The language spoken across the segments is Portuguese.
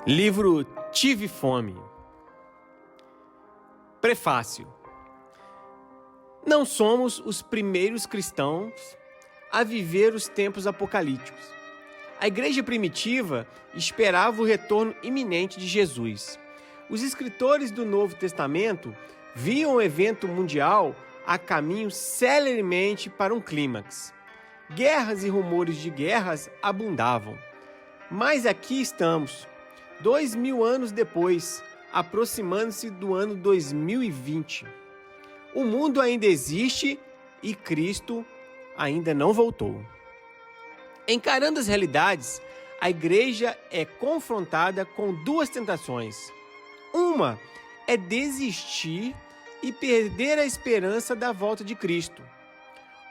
Livro Tive Fome. Prefácio. Não somos os primeiros cristãos a viver os tempos apocalípticos. A igreja primitiva esperava o retorno iminente de Jesus. Os escritores do Novo Testamento viam o evento mundial a caminho celeremente para um clímax. Guerras e rumores de guerras abundavam. Mas aqui estamos, 2000 anos depois, aproximando-se do ano 2020. O mundo ainda existe e Cristo ainda não voltou. Encarando as realidades, a igreja é confrontada com duas tentações. Uma é desistir e perder a esperança da volta de Cristo,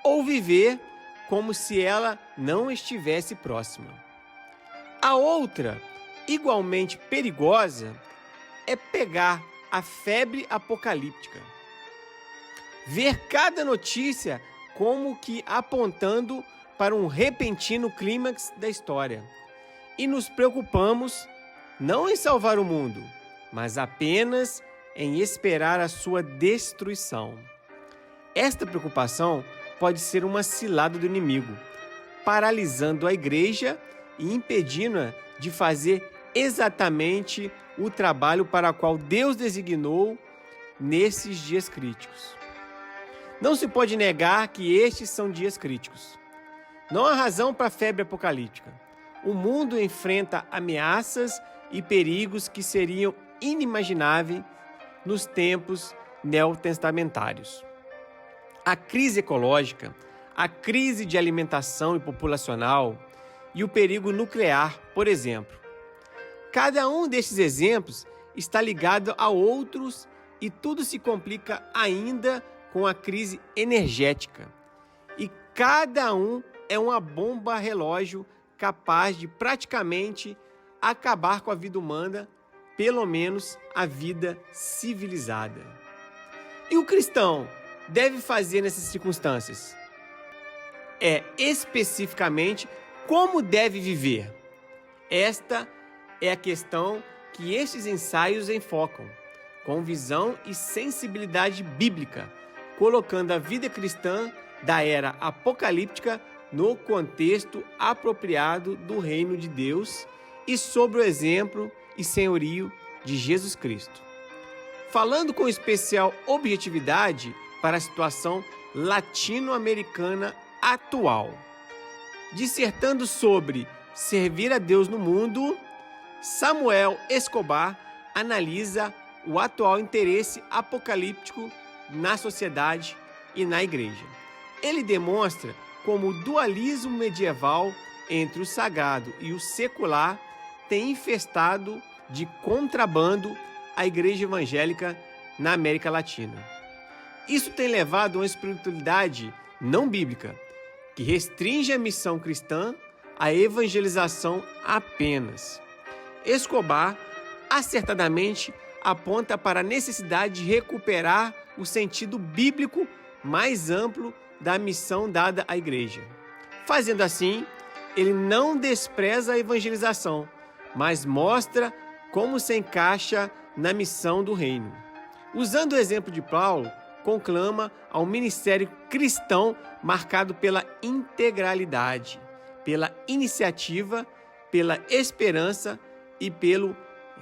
ou viver como se ela não estivesse próxima. A outra, igualmente perigosa, é pegar a febre apocalíptica. Ver cada notícia como que apontando para um repentino clímax da história. E nos preocupamos não em salvar o mundo, mas apenas em esperar a sua destruição. Esta preocupação pode ser uma cilada do inimigo, paralisando a igreja e impedindo-a de fazer exatamente o trabalho para o qual Deus designou nesses dias críticos. Não se pode negar que estes são dias críticos. Não há razão para a febre apocalíptica. O mundo enfrenta ameaças e perigos que seriam inimagináveis nos tempos neotestamentários. A crise ecológica, a crise de alimentação e populacional e o perigo nuclear, por exemplo. Cada um destes exemplos está ligado a outros e tudo se complica ainda com a crise energética. E cada um é uma bomba relógio capaz de praticamente acabar com a vida humana, pelo menos a vida civilizada. E o cristão deve fazer nessas circunstâncias? Especificamente como deve viver. Esta é a questão que estes ensaios enfocam, com visão e sensibilidade bíblica, colocando a vida cristã da era apocalíptica no contexto apropriado do reino de Deus e sob o exemplo e senhorio de Jesus Cristo. Falando com especial objetividade para a situação latino-americana atual. Dissertando sobre servir a Deus no mundo, Samuel Escobar analisa o atual interesse apocalíptico na sociedade e na igreja. Ele demonstra como o dualismo medieval entre o sagrado e o secular tem infestado de contrabando a igreja evangélica na América Latina. Isso tem levado a uma espiritualidade não bíblica, que restringe a missão cristã à evangelização apenas. Escobar, acertadamente, aponta para a necessidade de recuperar o sentido bíblico mais amplo da missão dada à igreja. Fazendo assim, ele não despreza a evangelização, mas mostra como se encaixa na missão do reino. Usando o exemplo de Paulo, conclama ao ministério cristão marcado pela integralidade, pela iniciativa, pela esperança e pelo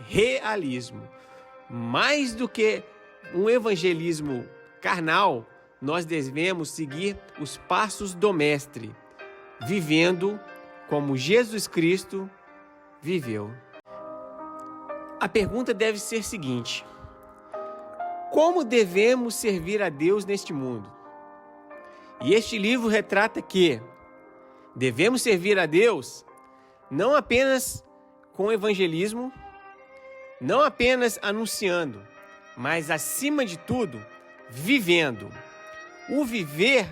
realismo. Mais do que um evangelismo carnal, nós devemos seguir os passos do Mestre, vivendo como Jesus Cristo viveu. A pergunta deve ser a seguinte: como devemos servir a Deus neste mundo? E este livro retrata que devemos servir a Deus não apenas com evangelismo, não apenas anunciando, mas acima de tudo, vivendo. O viver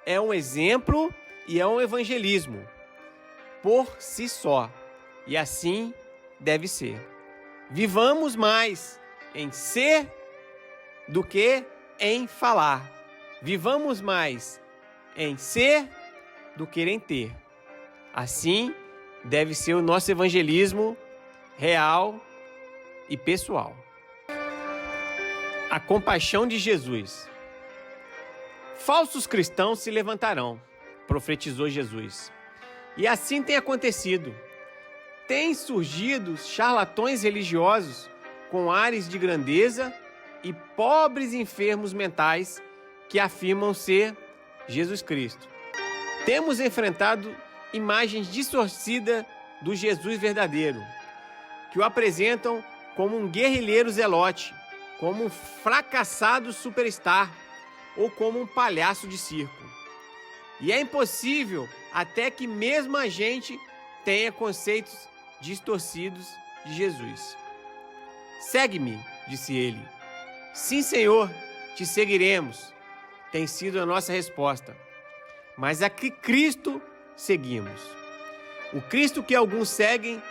é um exemplo e é um evangelismo por si só, e assim deve ser. Vivamos mais em ser do que em falar. Vivamos mais em ser do que em ter. Assim deve ser o nosso evangelismo real e pessoal. A compaixão de Jesus. Falsos cristãos se levantarão, profetizou Jesus. E assim tem acontecido. Têm surgido charlatões religiosos com ares de grandeza e pobres enfermos mentais que afirmam ser Jesus Cristo. Temos enfrentado imagens distorcidas do Jesus verdadeiro, que o apresentam como um guerrilheiro zelote, como um fracassado superstar ou como um palhaço de circo. E é impossível até que mesmo a gente tenha conceitos distorcidos de Jesus. Segue-me, disse ele. Sim, Senhor, te seguiremos, tem sido a nossa resposta. Mas a que Cristo seguimos? O Cristo que alguns seguem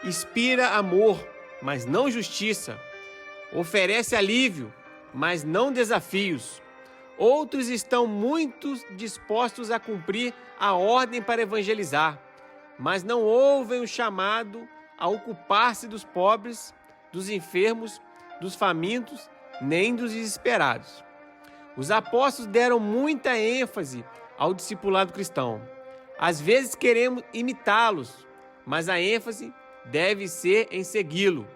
inspira amor, mas não justiça. Oferece alívio, mas não desafios. Outros estão muito dispostos a cumprir a ordem para evangelizar, mas não ouvem o chamado a ocupar-se dos pobres, dos enfermos, dos famintos, nem dos desesperados. Os apóstolos deram muita ênfase ao discipulado cristão. Às vezes queremos imitá-los, mas a ênfase deve ser em segui-lo,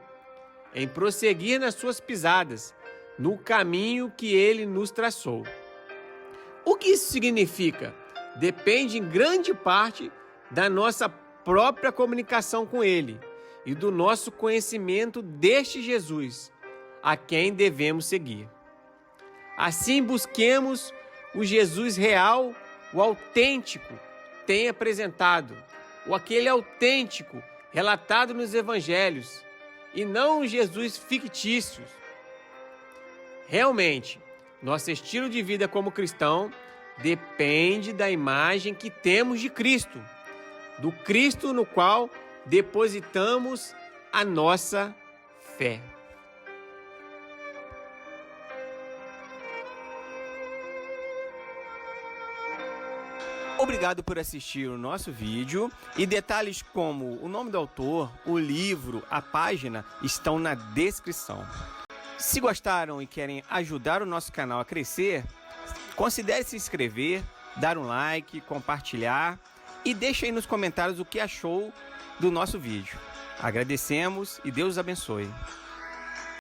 em prosseguir nas suas pisadas, no caminho que ele nos traçou. O que isso significa? Depende em grande parte da nossa própria comunicação com ele e do nosso conhecimento deste Jesus, a quem devemos seguir. Assim, busquemos o Jesus real, o autêntico, tem apresentado, ou aquele autêntico relatado nos evangelhos, e não o Jesus fictício. Realmente, nosso estilo de vida como cristão depende da imagem que temos de Cristo, do Cristo no qual depositamos a nossa fé. Obrigado por assistir o nosso vídeo, e detalhes como o nome do autor, o livro, a página estão na descrição. Se gostaram e querem ajudar o nosso canal a crescer, considere se inscrever, dar um like, compartilhar e deixe aí nos comentários o que achou do nosso vídeo. Agradecemos e Deus abençoe.